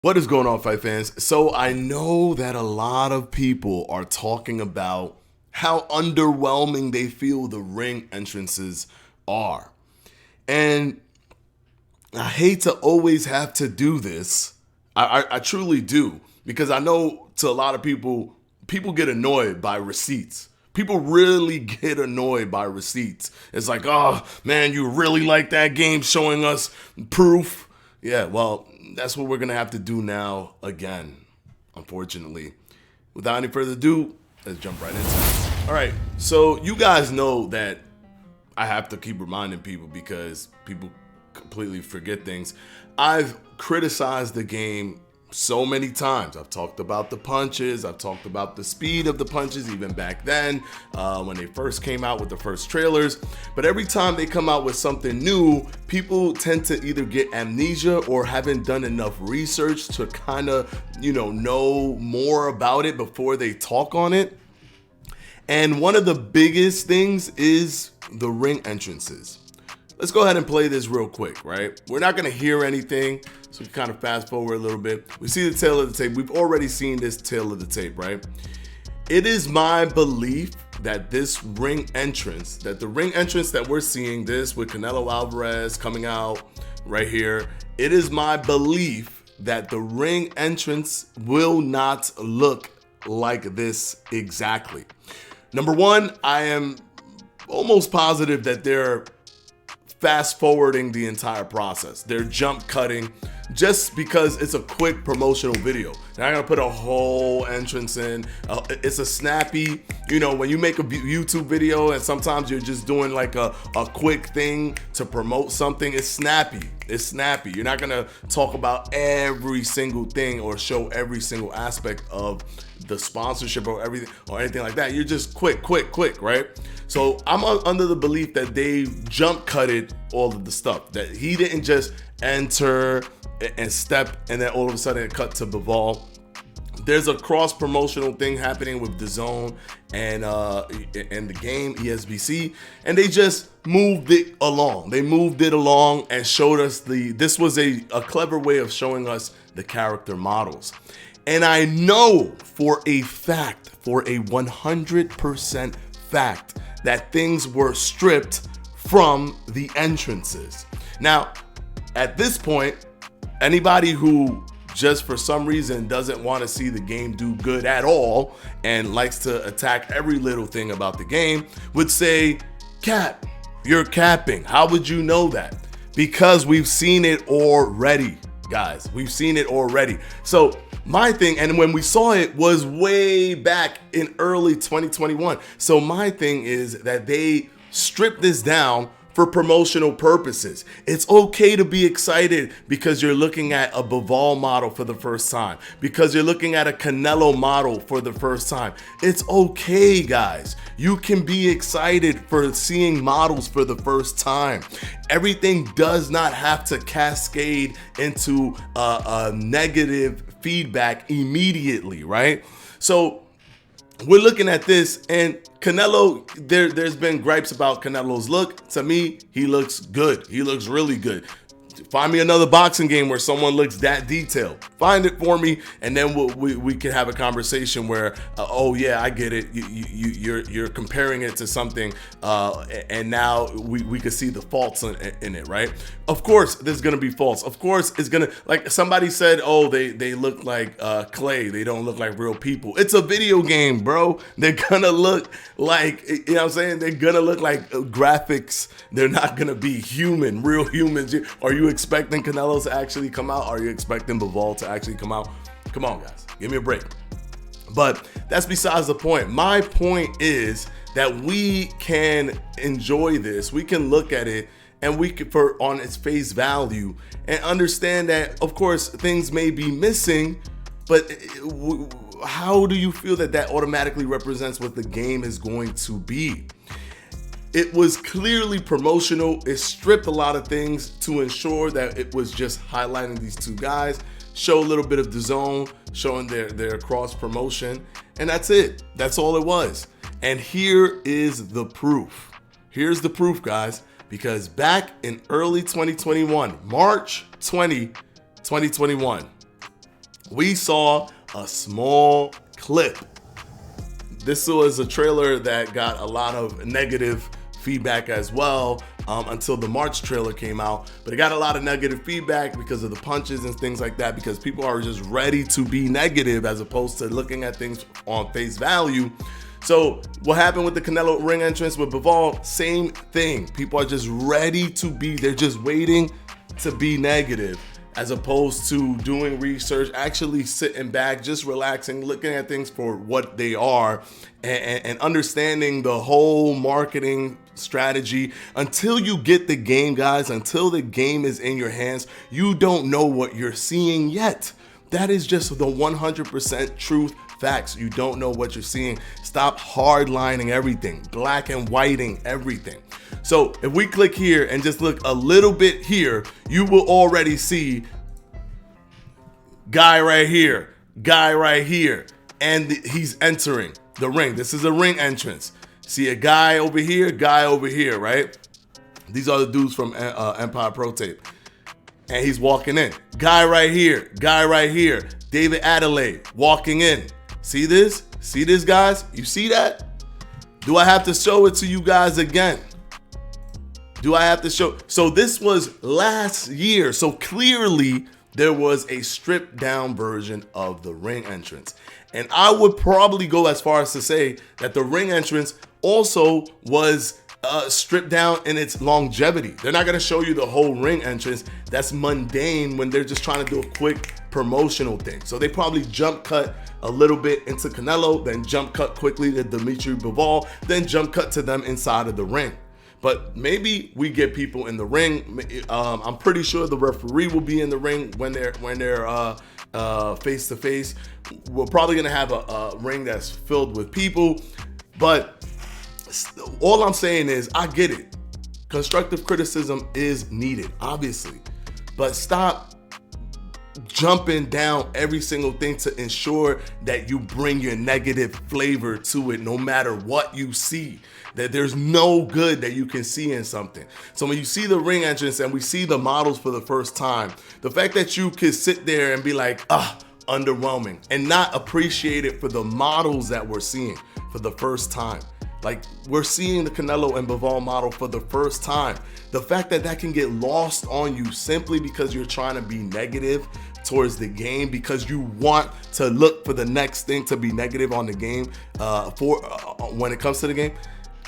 What is going on, fight fans? So I know that a lot of people are talking about how underwhelming they feel the ring entrances are. And I hate to always have to do this. I truly do. Because I know to a lot of people, people get annoyed by receipts. People really get annoyed by receipts. It's like, oh man, you really like that game showing us proof? Yeah, well, that's what we're going to have to do now again, unfortunately. Without any further ado, let's jump right into it. All right, so you guys know that I have to keep reminding people because people completely forget things. I've criticized the game so many times. I've talked about the punches. I've talked about the speed of the punches even back then when they first came out with the first trailers. But every time they come out with something new, people tend to either get amnesia or haven't done enough research to kind of, know more about it before they talk on it. And one of the biggest things is the ring entrances. Let's go ahead and play this real quick, right? We're not going to hear anything, so we can kind of fast forward a little bit. We see the tail of the tape. We've already seen this tail of the tape, right? It is my belief that this ring entrance, that the ring entrance that we're seeing, this with Canelo Alvarez coming out right here, it is my belief that the ring entrance will not look like this exactly. Number one, I am almost positive that they're fast forwarding the entire process. They're jump cutting just because it's a quick promotional video. They're not gonna put a whole entrance in. It's a snappy, when you make a YouTube video and sometimes you're just doing like a quick thing to promote something, it's snappy. It's snappy. You're not gonna talk about every single thing or show every single aspect of the sponsorship or everything or anything like that. You're just quick, right? So I'm under the belief that they jump cutted all of the stuff, that he didn't just enter and step and then all of a sudden it cut to Bivol. There's a cross promotional thing happening with DAZN and the game ESBC, and they just moved it along. They moved it along and showed us this was a clever way of showing us the character models. And I know for a 100% fact, that things were stripped from the entrances. Now, at this point, anybody who just for some reason doesn't want to see the game do good at all and likes to attack every little thing about the game would say, Cap, you're capping. How would you know that? Because we've seen it already, guys. We've seen it already. So my thing, and when we saw it was way back in early 2021. So my thing is that they stripped this down for promotional purposes. It's okay to be excited because you're looking at a Bivol model for the first time, because you're looking at a Canelo model for the first time. It's okay, guys. You can be excited for seeing models for the first time. Everything does not have to cascade into a negative feedback immediately, right? So we're looking at this, and Canelo, there's been gripes about Canelo's look. To me, he looks good. He looks really good. Find me another boxing game where someone looks that detailed. Find it for me, and then we can have a conversation where, oh yeah, I get it. You're comparing it to something, and now we can see the faults in it, right? Of course, there's gonna be faults. Of course, it's gonna, like somebody said, oh, they look like clay. They don't look like real people. It's a video game, bro. They're gonna look like, what I'm saying? They're gonna look like graphics. They're not gonna be human, real humans. Are you expecting Canelo to actually come out? Are you expecting Bivol to actually come out? Come on, guys, give me a break. But that's besides the point. My point is that we can enjoy this. We can look at it and we can, for on its face value, and understand that, of course, things may be missing, but how do you feel that automatically represents what the game is going to be? It was clearly promotional. It stripped a lot of things to ensure that it was just highlighting these two guys, show a little bit of DAZN, showing their cross promotion, and that's it. That's all it was. And here is the proof. Here's the proof, guys, because back in early 2021, March 20, 2021, we saw a small clip. This was a trailer that got a lot of negative feedback as well, until the March trailer came out. But it got a lot of negative feedback because of the punches and things like that, because people are just ready to be negative as opposed to looking at things on face value. So what happened with the Canelo ring entrance with Bivol? Same thing. People are just ready to be, they're just waiting to be negative, as opposed to doing research, actually sitting back, just relaxing, looking at things for what they are, and understanding the whole marketing strategy. Until you get the game, guys, until the game is in your hands, you don't know what you're seeing yet. That is just the 100% truth. Facts. You don't know what you're seeing. Stop hardlining everything, black and whiting everything. So if we click here and just look a little bit here, you will already see guy right here, and he's entering the ring. This is a ring entrance. See a guy over here, right? These are the dudes from Empire Pro Tape. And he's walking in. Guy right here, David Adelaide walking in. See this? See this, guys? You see that? Do I have to show it to you guys again? Do I have to show? So this was last year. So clearly there was a stripped down version of the ring entrance. And I would probably go as far as to say that the ring entrance also was stripped down in its longevity. They're not going to show you the whole ring entrance. That's mundane when they're just trying to do a quick promotional thing. So they probably jump cut a little bit into Canelo, then jump cut quickly to Dimitri Bivol, then jump cut to them inside of the ring. But maybe we get people in the ring. I'm pretty sure the referee will be in the ring when they're face to face. We're probably gonna have a ring that's filled with people. But all I'm saying is, I get it. Constructive criticism is needed, obviously. But stop jumping down every single thing to ensure that you bring your negative flavor to it, no matter what you see. That there's no good that you can see in something. So when you see the ring entrance and we see the models for the first time, the fact that you could sit there and be like, underwhelming, and not appreciate it for the models that we're seeing for the first time. Like, we're seeing the Canelo and Bivol model for the first time. The fact that that can get lost on you simply because you're trying to be negative towards the game, because you want to look for the next thing to be negative on the game when it comes to the game.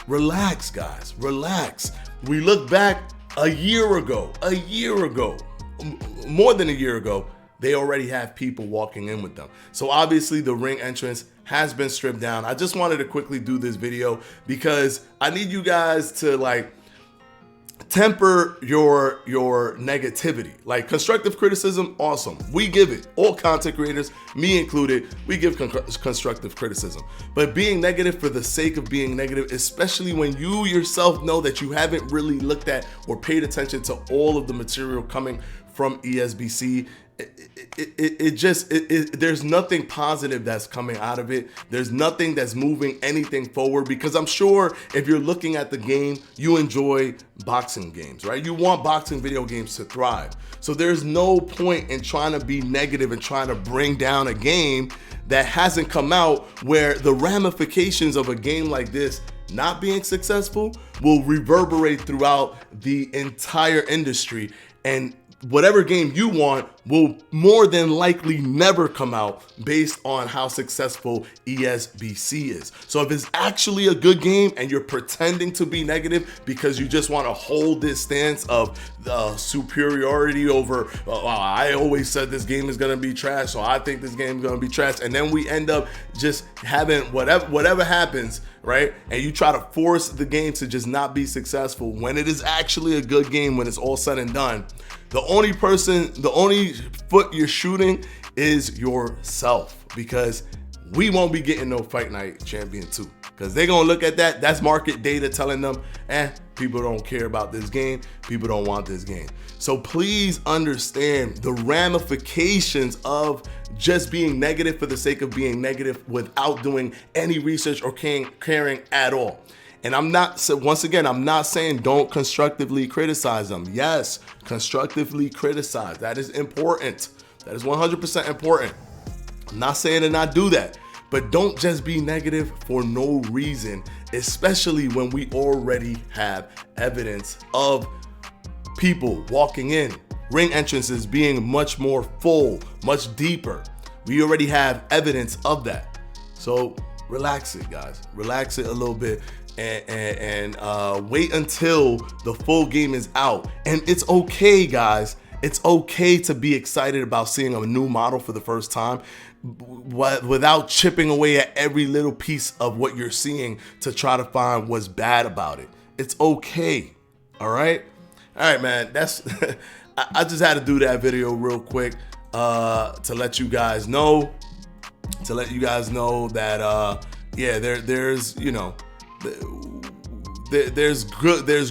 Relax, guys, relax. We look back a year ago, more than a year ago, they already have people walking in with them. So obviously the ring entrance has been stripped down. I just wanted to quickly do this video because I need you guys to temper your negativity. Like, constructive criticism, awesome. We give it. All content creators, me included, we give constructive criticism. But being negative for the sake of being negative, especially when you yourself know that you haven't really looked at or paid attention to all of the material coming from ESBC, there's nothing positive that's coming out of it. There's nothing that's moving anything forward, because I'm sure if you're looking at the game, you enjoy boxing games, right? You want boxing video games to thrive. So there's no point in trying to be negative and trying to bring down a game that hasn't come out, where the ramifications of a game like this not being successful will reverberate throughout the entire industry, and whatever game you want will more than likely never come out based on how successful ESBC is. So if it's actually a good game and you're pretending to be negative because you just want to hold this stance of superiority over, I always said this game is going to be trash, so I think this game is going to be trash, and then we end up just having whatever happens, right? And you try to force the game to just not be successful when it is actually a good game when it's all said and done. The only foot you're shooting is yourself, because we won't be getting no Fight Night Champion 2, because they're gonna look at that. That's market data telling them, people don't care about this game. People don't want this game. So please understand the ramifications of just being negative for the sake of being negative without doing any research or caring at all. And I'm not saying don't constructively criticize them. Yes, constructively criticize. That is important. That is 100% important. I'm not saying to not do that, but don't just be negative for no reason, especially when we already have evidence of people walking in, ring entrances being much more full, much deeper. We already have evidence of that. So relax it, guys. Relax it a little bit and wait until the full game is out. And it's okay, guys. It's okay to be excited about seeing a new model for the first time without chipping away at every little piece of what you're seeing to try to find what's bad about it. It's okay. All right, man. That's I just had to do that video real quick to let you guys know. That yeah, there's you know there's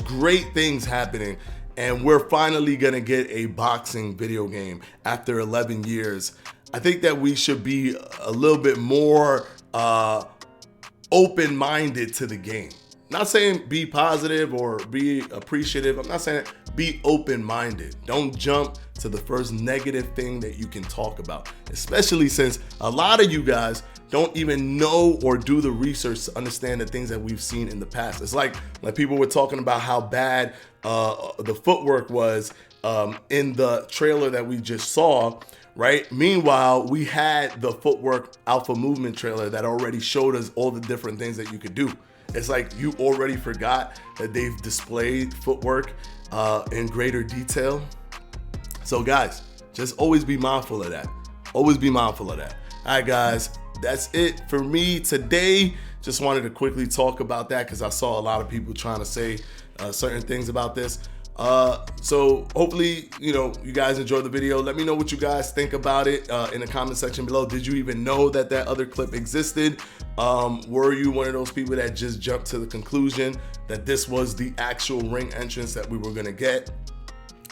great things happening, and we're finally gonna get a boxing video game after 11 years. I think that we should be a little bit more open-minded to the game. Not saying be positive or be appreciative. I'm not saying be open-minded. Don't jump to the first negative thing that you can talk about, especially since a lot of you guys don't even know or do the research to understand the things that we've seen in the past. It's like people were talking about how bad the footwork was in the trailer that we just saw, right? Meanwhile, we had the footwork alpha movement trailer that already showed us all the different things that you could do. It's like you already forgot that they've displayed footwork in greater detail. So guys, just always be mindful of that. Always be mindful of that. All right, guys, that's it for me today. Just wanted to quickly talk about that because I saw a lot of people trying to say certain things about this. So hopefully, you guys enjoyed the video. Let me know what you guys think about it in the comment section below. Did you even know that other clip existed? Were you one of those people that just jumped to the conclusion that this was the actual ring entrance that we were gonna get?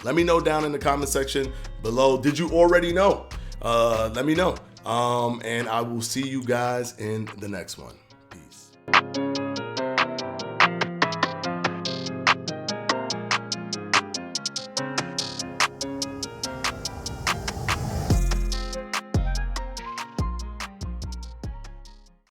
Let me know down in the comment section below. Did you already know? Let me know. And I will see you guys in the next one.